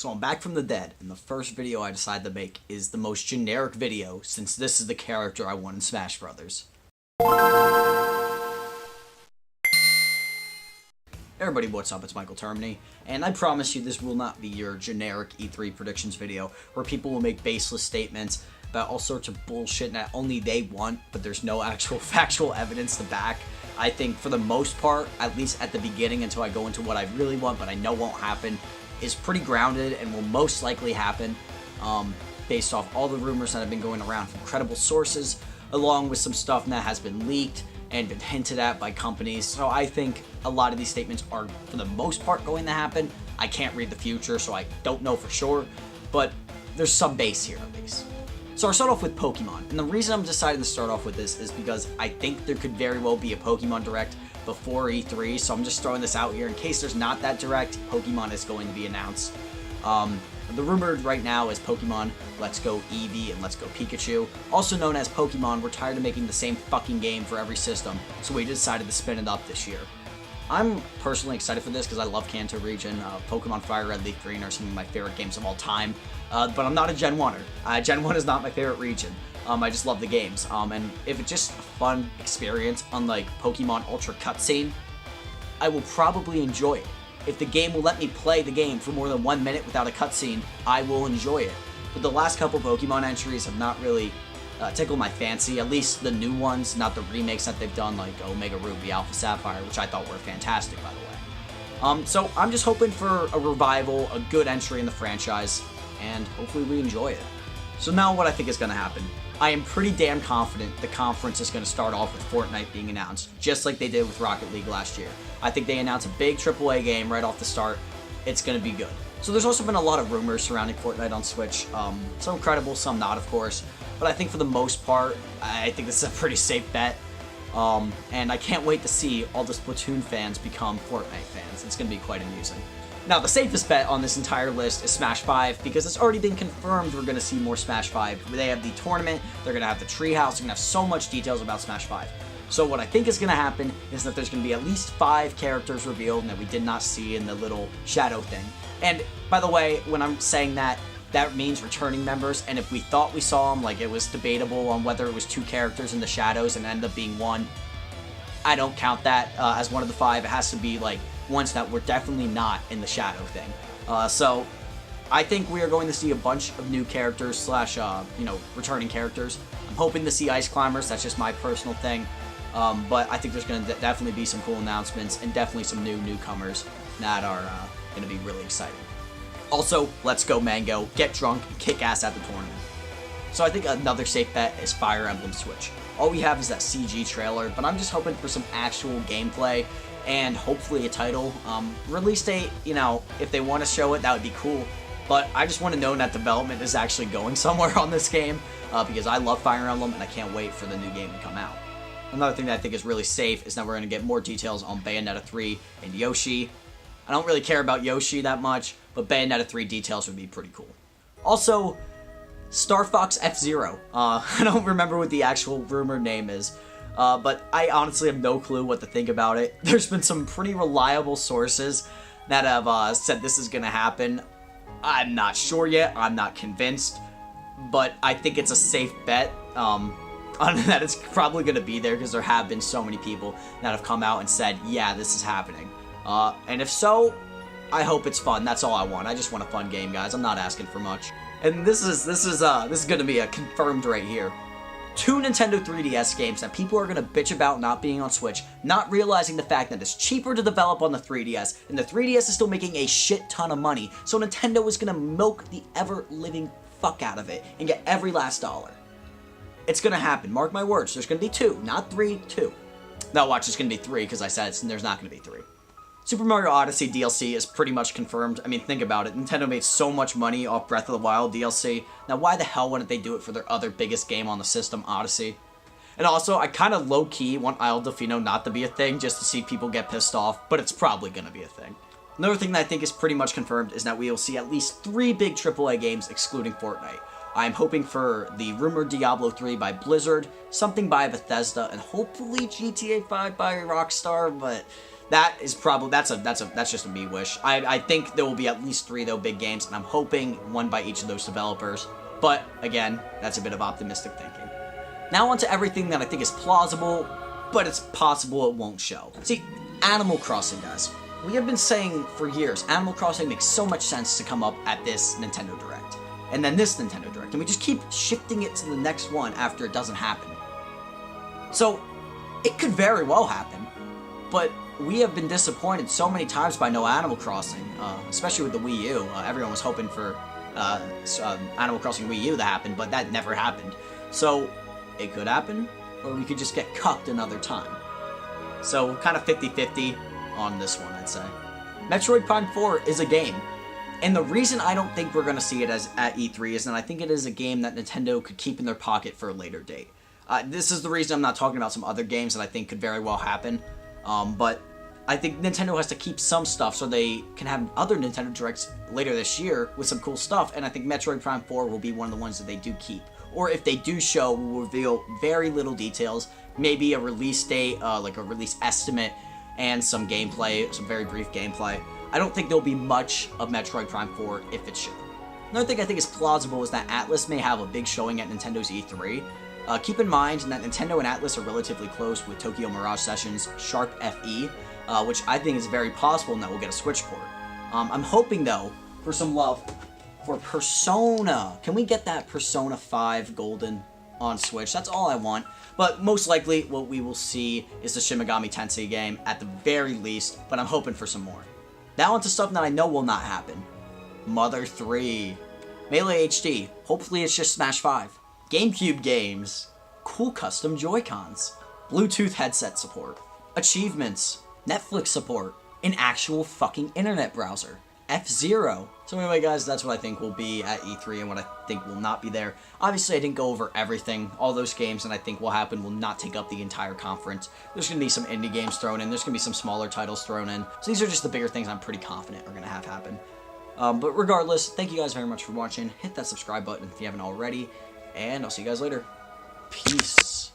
So I'm back from the dead, and the first video I decided to make is the most generic video, since this is the character I want in Smash Brothers. Hey everybody, what's up? It's Michael Termini, and I promise you this will not be your generic E3 predictions video, where people will make baseless statements about all sorts of bullshit that only they want, but there's no actual factual evidence to back. I think for the most part, at least at the beginning until I go into what I really want but I know won't happen, is pretty grounded and will most likely happen based off all the rumors that have been going around from credible sources, along with some stuff that has been leaked and been hinted at by companies. So I think a lot of these statements are, for the most part, going to happen. I can't read the future, so I don't know for sure, but there's some base here at least. So I'll start off with Pokemon, and the reason I'm deciding to start off with this is because I think there could very well be a Pokemon Direct before E3, so I'm just throwing this out here in case there's not that Direct. Pokemon is going to be announced. The rumor right now is Pokemon Let's Go Eevee and Let's Go Pikachu, also known as Pokemon. We're tired of making the same fucking game for every system, so we decided to spin it up this year. I'm personally excited for this because I love Kanto region. Pokemon Fire Red, Leaf Green are some of my favorite games of all time, but I'm not a Gen 1er. Gen 1 is not my favorite region. I just love the games, and if it's just a fun experience, unlike Pokemon Ultra Cutscene, I will probably enjoy it. If the game will let me play the game for more than 1 minute without a cutscene, I will enjoy it. But the last couple Pokemon entries have not really tickled my fancy, at least the new ones, not the remakes that they've done, like Omega Ruby, Alpha Sapphire, which I thought were fantastic, by the way. So I'm just hoping for a revival, a good entry in the franchise, and hopefully we enjoy it. So now what I think is going to happen. I am pretty damn confident the conference is going to start off with Fortnite being announced, just like they did with Rocket League last year. I think they announced a big AAA game right off the start. It's going to be good. So there's also been a lot of rumors surrounding Fortnite on Switch. Some credible, some not, of course. But I think for the most part, I think this is a pretty safe bet. And I can't wait to see all the Splatoon fans become Fortnite fans. It's going to be quite amusing. Now, the safest bet on this entire list is Smash 5, because it's already been confirmed we're going to see more Smash 5. They have the tournament, they're going to have the treehouse, they're going to have so much details about Smash 5. So what I think is going to happen is that there's going to be at least 5 characters revealed that we did not see in the little shadow thing. And, by the way, when I'm saying that, that means returning members, and if we thought we saw them, like it was debatable on whether it was 2 characters in the shadows and ended up being 1, I don't count that as one of the 5. It has to be, like, ones that were definitely not in the shadow thing. So I think we are going to see a bunch of new characters slash, returning characters. I'm hoping to see Ice Climbers. That's just my personal thing. But I think there's going to definitely be some cool announcements and definitely some new newcomers that are going to be really exciting. Also, let's go Mango, get drunk, and kick ass at the tournament. So I think another safe bet is Fire Emblem Switch. All we have is that CG trailer, but I'm just hoping for some actual gameplay and hopefully a title. Release date, if they want to show it, that would be cool. But I just want to know that development is actually going somewhere on this game, because I love Fire Emblem and I can't wait for the new game to come out. Another thing that I think is really safe is that we're going to get more details on Bayonetta 3 and Yoshi. I don't really care about Yoshi that much, but Bayonetta 3 details would be pretty cool. Also, Starfox F-Zero. I don't remember what the actual rumored name is. But I honestly have no clue what to think about it. There's been some pretty reliable sources that have said this is going to happen. I'm not sure yet. I'm not convinced. But I think it's a safe bet that it's probably going to be there, because there have been so many people that have come out and said, yeah, this is happening. And if so, I hope it's fun. That's all I want. I just want a fun game, guys. I'm not asking for much. And this is going to be a confirmed right here. 2 Nintendo 3DS games that people are going to bitch about not being on Switch, not realizing the fact that it's cheaper to develop on the 3DS, and the 3DS is still making a shit ton of money, so Nintendo is going to milk the ever-living fuck out of it and get every last dollar. It's going to happen. Mark my words. There's going to be 2, not 3, 2. No, watch, there's going to be 3, because I said there's not going to be 3. Super Mario Odyssey DLC is pretty much confirmed. I mean, think about it. Nintendo made so much money off Breath of the Wild DLC. Now, why the hell wouldn't they do it for their other biggest game on the system, Odyssey? And also, I kind of low-key want Isle Delfino not to be a thing, just to see people get pissed off, but it's probably going to be a thing. Another thing that I think is pretty much confirmed is that we will see at least 3 big AAA games excluding Fortnite. I'm hoping for the rumored Diablo 3 by Blizzard, something by Bethesda, and hopefully GTA 5 by Rockstar, but That's just a me wish. I think there will be at least 3 though big games, and I'm hoping one by each of those developers. But again, that's a bit of optimistic thinking. Now on to everything that I think is plausible, but it's possible it won't show. See, Animal Crossing, guys. We have been saying for years, Animal Crossing makes so much sense to come up at this Nintendo Direct. And then this Nintendo Direct. And we just keep shifting it to the next one after it doesn't happen. So, it could very well happen. But we have been disappointed so many times by no Animal Crossing. Especially with the Wii U. Everyone was hoping for Animal Crossing Wii U to happen, but that never happened. So, it could happen, or we could just get cucked another time. So, kind of 50-50 on this one, I'd say. Metroid Prime 4 is a game. And the reason I don't think we're going to see it at E3 is that I think it is a game that Nintendo could keep in their pocket for a later date. This is the reason I'm not talking about some other games that I think could very well happen. But I think Nintendo has to keep some stuff so they can have other Nintendo Directs later this year with some cool stuff. And I think Metroid Prime 4 will be one of the ones that they do keep. Or if they do show, will reveal very little details. Maybe a release date, like a release estimate, and some gameplay, some very brief gameplay. I don't think there'll be much of Metroid Prime 4 if it's shown. Another thing I think is plausible is that Atlas may have a big showing at Nintendo's E3. Keep in mind that Nintendo and Atlas are relatively close with Tokyo Mirage Sessions' Sharp FE, which I think is very possible and that we'll get a Switch port. I'm hoping, though, for some love for Persona. Can we get that Persona 5 Golden on Switch? That's all I want. But most likely, what we will see is the Shin Megami Tensei game at the very least, but I'm hoping for some more. Now onto stuff that I know will not happen. Mother 3. Melee HD. Hopefully it's just Smash 5. GameCube games. Cool custom Joy-Cons. Bluetooth headset support. Achievements. Netflix support. An actual fucking internet browser. F-Zero. So anyway, guys, that's what I think will be at E3 and what I think will not be there. Obviously, I didn't go over everything. All those games that I think will happen will not take up the entire conference. There's going to be some indie games thrown in. There's going to be some smaller titles thrown in. So these are just the bigger things I'm pretty confident are going to have happen. But regardless, thank you guys very much for watching. Hit that subscribe button if you haven't already. And I'll see you guys later. Peace.